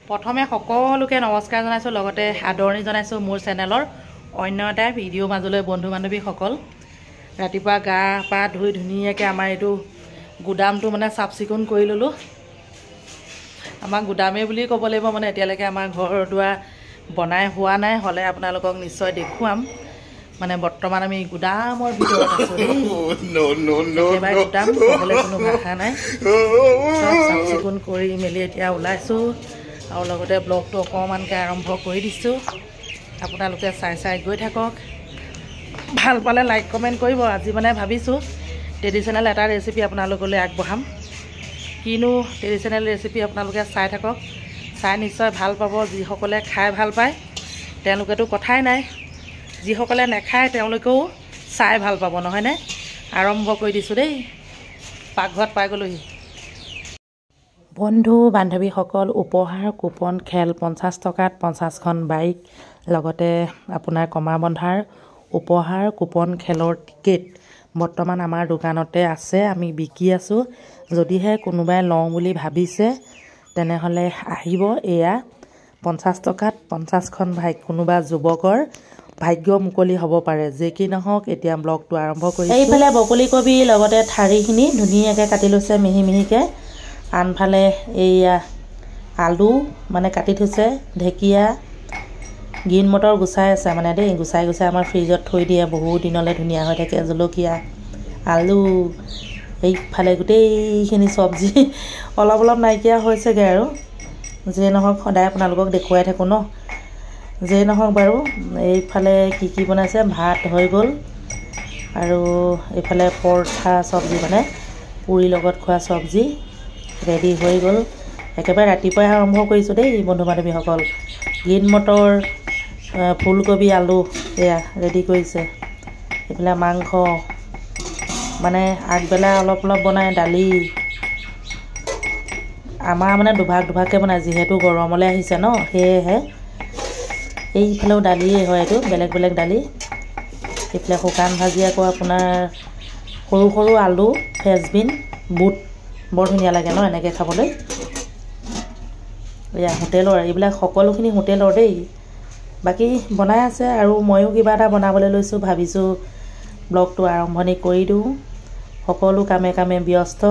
প্ৰথমে সকলোকে নমস্কাৰ জনাইছোঁ, লগতে আদৰণি জনাইছোঁ মোৰ চেনেলৰ অন্য এটা ভিডিঅ' মাজলৈ বন্ধু বান্ধৱীসকল। ৰাতিপুৱা গা পা ধুই ধুনীয়াকৈ আমাৰ এইটো গুদামটো মানে চাফ চিকুণ কৰি ল'লোঁ। আমাৰ গুদামেই বুলি ক'ব লাগিব, মানে এতিয়ালৈকে আমাৰ ঘৰ দুৱাৰ বনাই হোৱা নাই, হ'লে আপোনালোকক নিশ্চয় দেখুৱাম। মানে বৰ্তমান আমি গুদামৰ ভিতৰত আছোঁ দেই। একেবাৰে গুদাম, ক'বলৈ কোনো ভাষা নাই। চব চাফ চিকুণ কৰি মেলি এতিয়া ওলাইছোঁ, আৰু লগতে ব্লগটো অকণমানকৈ আৰম্ভ কৰি দিছোঁ। আপোনালোকে চাই গৈ থাকক। ভাল পালে লাইক কমেণ্ট কৰিব। আজি মানে ভাবিছোঁ ট্ৰেডিশ্যনেল এটা ৰেচিপি আপোনালোকলৈ আগবঢ়াম। কিনো ট্ৰেডিশ্যনেল ৰেচিপি আপোনালোকে চাই থাকক, চাই নিশ্চয় ভাল পাব। যিসকলে খাই ভাল পায় তেওঁলোকেতো কথাই নাই, যিসকলে নাখায় তেওঁলোকেও চাই ভাল পাব, নহয়নে? আৰম্ভ কৰি দিছোঁ দেই। পাকঘৰত পাই গ'লোহি। বন্ধু বান্ধৱীসকল, উপহাৰ কুপন খেল 50 টকাত 50খন বাইক, লগতে আপোনাৰ কমাৰ বন্ধাৰ উপহাৰ কুপন খেলৰ টিকেট বৰ্তমান আমাৰ দোকানতে আছে, আমি বিকি আছোঁ। যদিহে কোনোবাই লওঁ বুলি ভাবিছে তেনেহ'লে আহিব। এয়া 50 টকাত 50খন বাইক। কোনোবা যুৱকৰ ভাগ্য মুকলি হ'ব পাৰে। যে কি নহওক, এতিয়া ব্লগটো আৰম্ভ কৰিছোঁ। এইফালে বকলি কবি লগতে ঠাৰিখিনি ধুনীয়াকৈ কাটি লৈছে মিহি মিহিকৈ। আনফালে এইয়া আলু মানে কাটি থৈছে, ঢেকীয়া, গ্ৰীণ মটৰ গুচাই আছে মানে দেই, গুচাই আমাৰ ফ্ৰিজত থৈ দিয়ে, বহুত দিনলৈ ধুনীয়া হৈ থাকে। জলকীয়া, আলু, এইফালে গোটেইখিনি চব্জি অলপ অলপ নাইকিয়া হৈছেগৈ আৰু। যিয়ে নহওক সদায় আপোনালোকক দেখুৱাই থাকোঁ ন। যিয়ে নহওক বাৰু, এইফালে কি বনাইছে, ভাত হৈ গ'ল, আৰু এইফালে পৰঠা চব্জি মানে পুৰিৰ লগত খোৱা চব্জি ৰেডি হৈ গ'ল। একেবাৰে ৰাতিপুৱাই আৰম্ভ কৰিছোঁ দেই বন্ধু বান্ধৱীসকল। গ্ৰীণ মটৰ, ফুলকবি, আলু এয়া ৰেডি কৰিছে। এইফালে মাংস মানে আগবেলা অলপ বনাই, দালি আমাৰ মানে দুভাগকৈ বনায়, যিহেতু গৰমলৈ আহিছে ন, সেয়েহে। এইফালেও দালিয়েই হয়, এইটো বেলেগ বেলেগ দালি। এইফালে শুকান ভাজি আকৌ আপোনাৰ সৰু সৰু আলু, ফ্ৰেঞ্চবিন, বুট, বৰ ধুনীয়া লাগে ন এনেকৈ খাবলৈ। এয়া হোটেলৰ, এইবিলাক সকলোখিনি হোটেলৰ দেই। বাকী বনাই আছে আৰু ময়ো কিবা এটা বনাবলৈ লৈছোঁ। ভাবিছোঁ ব্লগটো আৰম্ভণি কৰি দিওঁ। সকলো কামে কামে ব্যস্ত।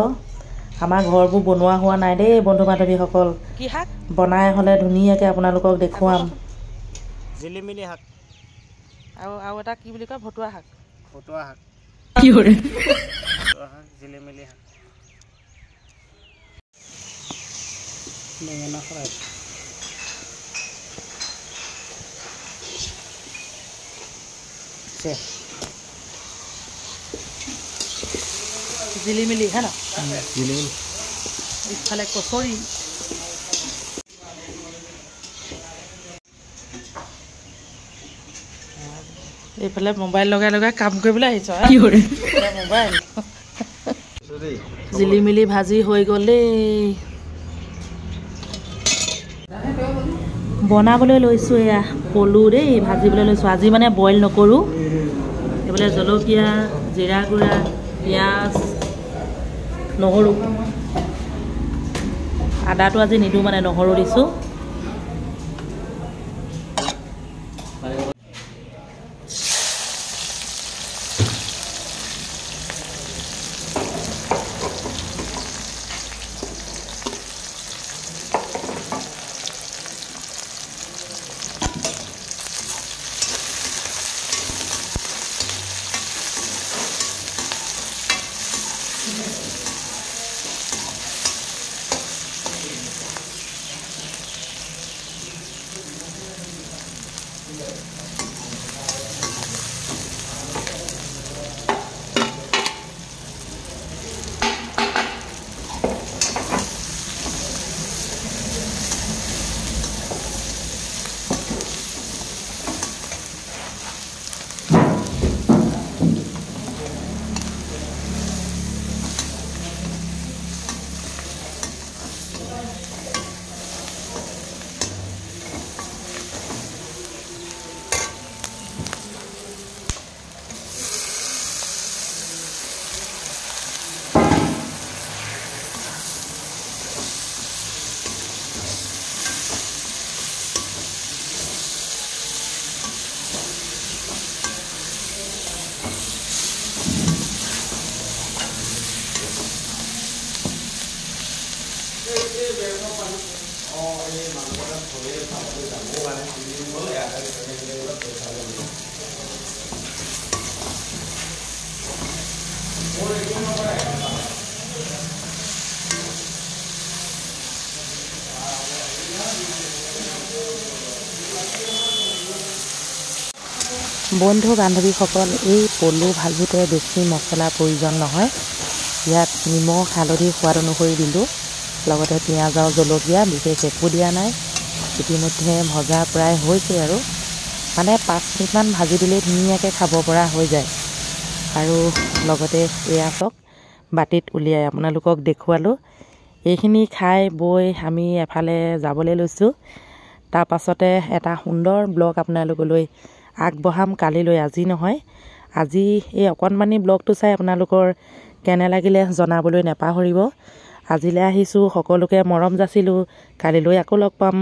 আমাৰ ঘৰবোৰ বনোৱা হোৱা নাই দেই বন্ধু বান্ধৱীসকল। কি শাক বনাই হ'লে ধুনীয়াকৈ আপোনালোকক দেখুৱাম। জিলিমিলি শাক আৰু এটা কি বুলি কয়, ভতুৱা শাক। ভতুৱা শাক, কি কৰে? ভতুৱা শাক, জিলিমিলি শাক, বেঙেনা ফ্ৰাই। জিলিমিলি হা ন, জিলিমিলি। ইফালে কচৰি। এইফালে মোবাইল লগাই কাম কৰিবলৈ আহিছ। কি কৰে মোবাইল। জিলিমিলি ভাজি হৈ গ'ল দেই। বনাবলৈ লৈছোঁ, এয়া পলু দেই, ভাজিবলৈ লৈছোঁ। আজি মানে বইল নকৰোঁ। এইফালে জলকীয়া, জিৰা গুড়া, পিঁয়াজ, নহৰু, আদাটো আজি নিদিওঁ মানে নহৰু দিছোঁ। বন্ধু বান্ধৱীসকল, এই পলু ভাজোঁতে বেছি মছলাৰ প্ৰয়োজন নহয়। ইয়াত নিমখ হালধি সোৱাদ অনুসৰি দিলোঁ, লগতে পিঁয়াজ আৰু জলকীয়া, বিশেষ একো দিয়া নাই। ইতিমধ্যে ভজা প্ৰায় হৈছে আৰু মানে 5 মিনিটমান ভাজি দিলেই ধুনীয়াকৈ খাব পৰা হৈ যায়। আৰু লগতে এয়া চাওক, বাতিত উলিয়াই আপোনালোকক দেখুৱালোঁ। এইখিনি খাই বৈ আমি এফালে যাবলৈ লৈছোঁ। তাৰ পাছতে এটা সুন্দৰ ব্লগ আপোনালোকলৈ আগবঢ়াম কালিলৈ, আজি নহয়। আজি এই অকণমানি ব্লগটো চাই আপোনালোকৰ কেনে লাগিলে জনাবলৈ নাপাহৰিব। আজিলৈ আহিছোঁ, সকলোকে মৰম যাচিলোঁ। কালিলৈ আকৌ লগ পাম।